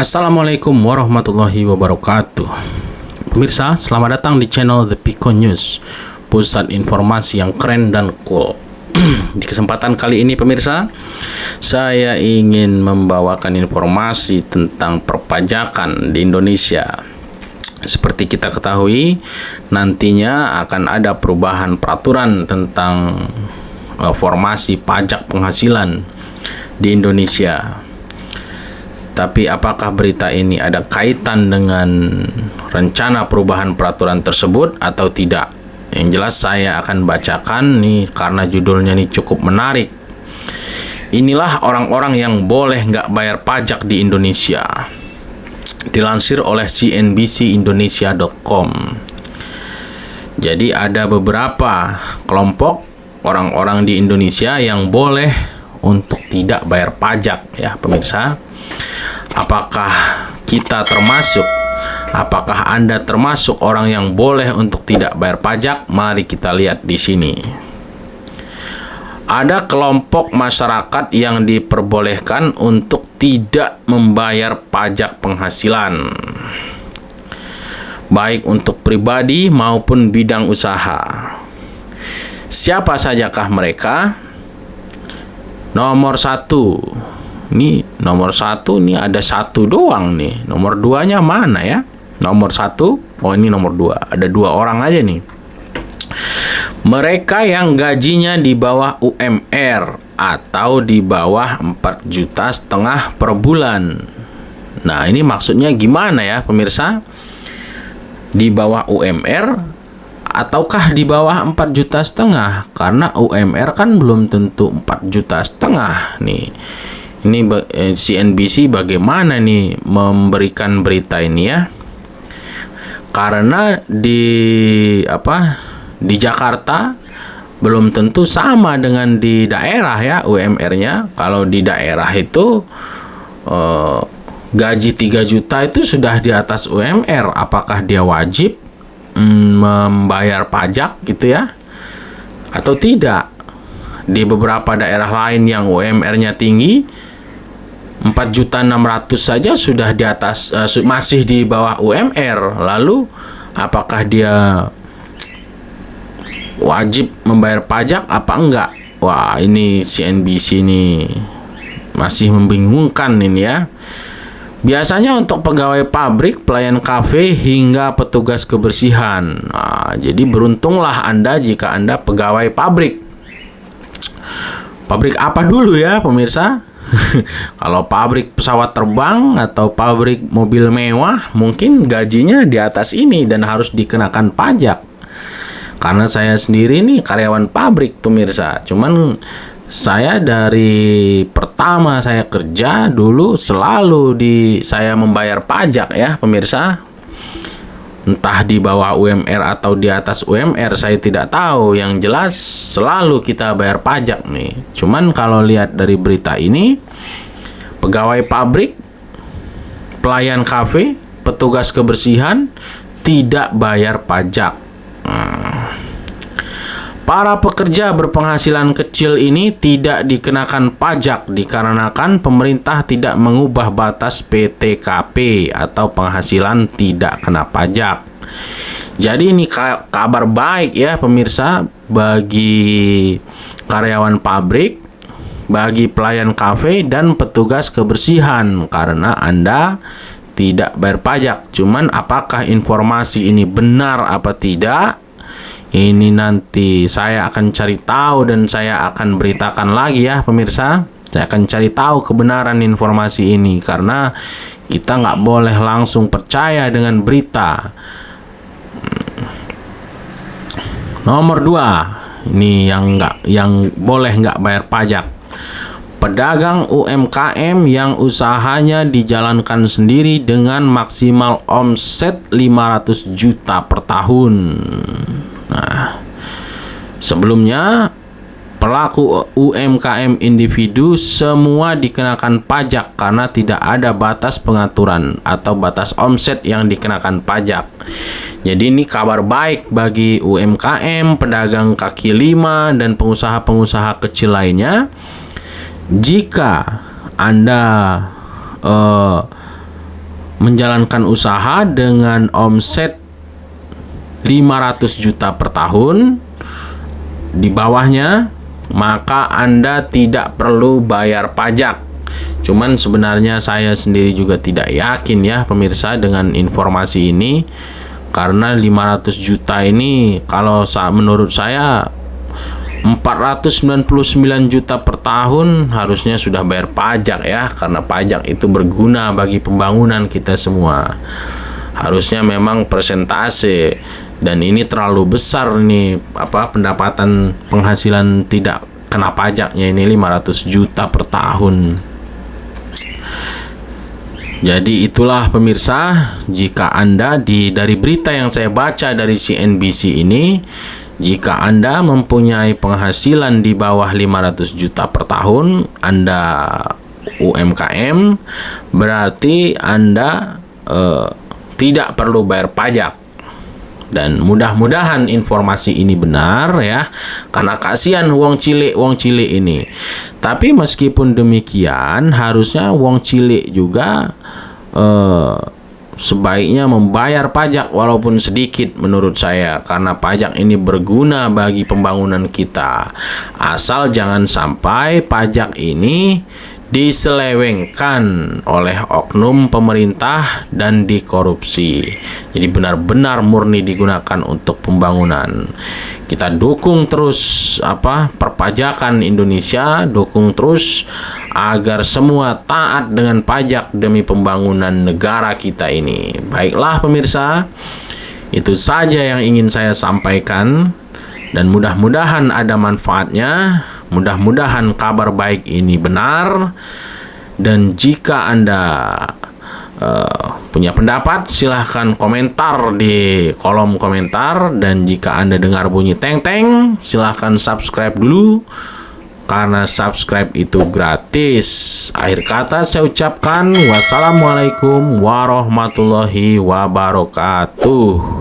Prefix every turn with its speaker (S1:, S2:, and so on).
S1: Assalamualaikum warahmatullahi wabarakatuh. Pemirsa, selamat datang di channel The Pico News, pusat informasi yang keren dan cool. Di kesempatan kali ini pemirsa, saya ingin membawakan informasi tentang perpajakan di Indonesia. Seperti kita ketahui, nantinya akan ada perubahan peraturan tentang formasi pajak penghasilan di Indonesia. Tapi apakah berita ini ada kaitan dengan rencana perubahan peraturan tersebut atau tidak? Yang jelas saya akan bacakan nih karena judulnya nih cukup menarik. Inilah orang-orang yang boleh nggak bayar pajak di Indonesia. Dilansir oleh cnbcindonesia.com. Jadi ada beberapa kelompok orang-orang di Indonesia yang boleh untuk tidak bayar pajak ya pemirsa. Apakah kita termasuk? Apakah Anda termasuk orang yang boleh untuk tidak bayar pajak? Mari kita lihat di sini. Ada kelompok masyarakat yang diperbolehkan untuk tidak membayar pajak penghasilan, baik untuk pribadi maupun bidang usaha. Siapa sajakah mereka? Nomor satu. Ini nomor satu, ini ada satu doang nih. Nomor duanya mana ya? Nomor satu, oh ini nomor dua. Ada dua orang aja nih. Mereka yang gajinya di bawah UMR atau di bawah 4,5 juta per bulan. Nah ini maksudnya gimana ya pemirsa? Di bawah UMR ataukah di bawah 4,5 juta? Karena UMR kan belum tentu 4,5 juta nih. Ini CNBC bagaimana nih memberikan berita ini ya? Karena di Jakarta belum tentu sama dengan di daerah ya UMR-nya. Kalau di daerah itu gaji 3 juta itu sudah di atas UMR. Apakah dia wajib membayar pajak gitu ya? Atau tidak? Di beberapa daerah lain yang UMR-nya tinggi, 4.600.000 saja sudah di atas, masih di bawah UMR. Lalu apakah dia wajib membayar pajak apa enggak? Wah, ini CNBC ini masih membingungkan ini ya. Biasanya untuk pegawai pabrik, pelayan kafe, hingga petugas kebersihan. Nah, jadi beruntunglah Anda jika Anda pegawai pabrik. Pabrik apa dulu ya pemirsa? Kalau pabrik pesawat terbang atau pabrik mobil mewah, mungkin gajinya di atas ini dan harus dikenakan pajak. Karena saya sendiri nih karyawan pabrik pemirsa. Cuman saya dari pertama saya kerja dulu selalu saya membayar pajak ya pemirsa. Entah di bawah UMR atau di atas UMR saya tidak tahu. Yang jelas selalu kita bayar pajak nih. Cuman kalau lihat dari berita ini, pegawai pabrik, pelayan kafe, petugas kebersihan tidak bayar pajak. Para pekerja berpenghasilan kecil ini tidak dikenakan pajak dikarenakan pemerintah tidak mengubah batas PTKP atau penghasilan tidak kena pajak. Jadi ini kabar baik ya pemirsa bagi karyawan pabrik, bagi pelayan kafe dan petugas kebersihan karena Anda tidak bayar pajak. Cuman apakah informasi ini benar apa tidak? Ini nanti saya akan cari tahu dan saya akan beritakan lagi ya pemirsa. Saya akan cari tahu kebenaran informasi ini karena kita nggak boleh langsung percaya dengan berita. Nomor 2, ini yang boleh nggak bayar pajak. Pedagang UMKM yang usahanya dijalankan sendiri dengan maksimal omset 500 juta per tahun. Nah, sebelumnya pelaku UMKM individu semua dikenakan pajak karena tidak ada batas pengaturan atau batas omset yang dikenakan pajak. Jadi ini kabar baik bagi UMKM, pedagang kaki lima, dan pengusaha-pengusaha kecil lainnya. Jika Anda menjalankan usaha dengan omset 500 juta per tahun, di bawahnya, maka Anda tidak perlu bayar pajak. Cuman sebenarnya saya sendiri juga tidak yakin ya pemirsa dengan informasi ini, karena 500 juta ini kalau menurut saya 499 juta per tahun harusnya sudah bayar pajak ya, karena pajak itu berguna bagi pembangunan kita semua. Harusnya memang persentase, dan ini terlalu besar nih pendapatan penghasilan tidak kena pajaknya ini 500 juta per tahun. Jadi itulah pemirsa, jika Anda dari berita yang saya baca dari CNBC ini, jika Anda mempunyai penghasilan di bawah 500 juta per tahun, Anda UMKM, berarti Anda tidak perlu bayar pajak. Dan mudah-mudahan informasi ini benar ya, karena kasihan wong cilik ini. Tapi meskipun demikian, harusnya wong cilik juga sebaiknya membayar pajak walaupun sedikit menurut saya, karena pajak ini berguna bagi pembangunan kita. Asal jangan sampai pajak ini diselewengkan oleh oknum pemerintah dan dikorupsi. Jadi benar-benar murni digunakan untuk pembangunan. Kita dukung terus perpajakan Indonesia, dukung terus agar semua taat dengan pajak demi pembangunan negara kita ini. Baiklah pemirsa, itu saja yang ingin saya sampaikan, dan mudah-mudahan ada manfaatnya. Mudah-mudahan kabar baik ini benar. Dan jika Anda punya pendapat, silahkan komentar di kolom komentar. Dan jika Anda dengar bunyi teng-teng, silahkan subscribe dulu, karena subscribe itu gratis. Akhir kata saya ucapkan wassalamualaikum warahmatullahi wabarakatuh.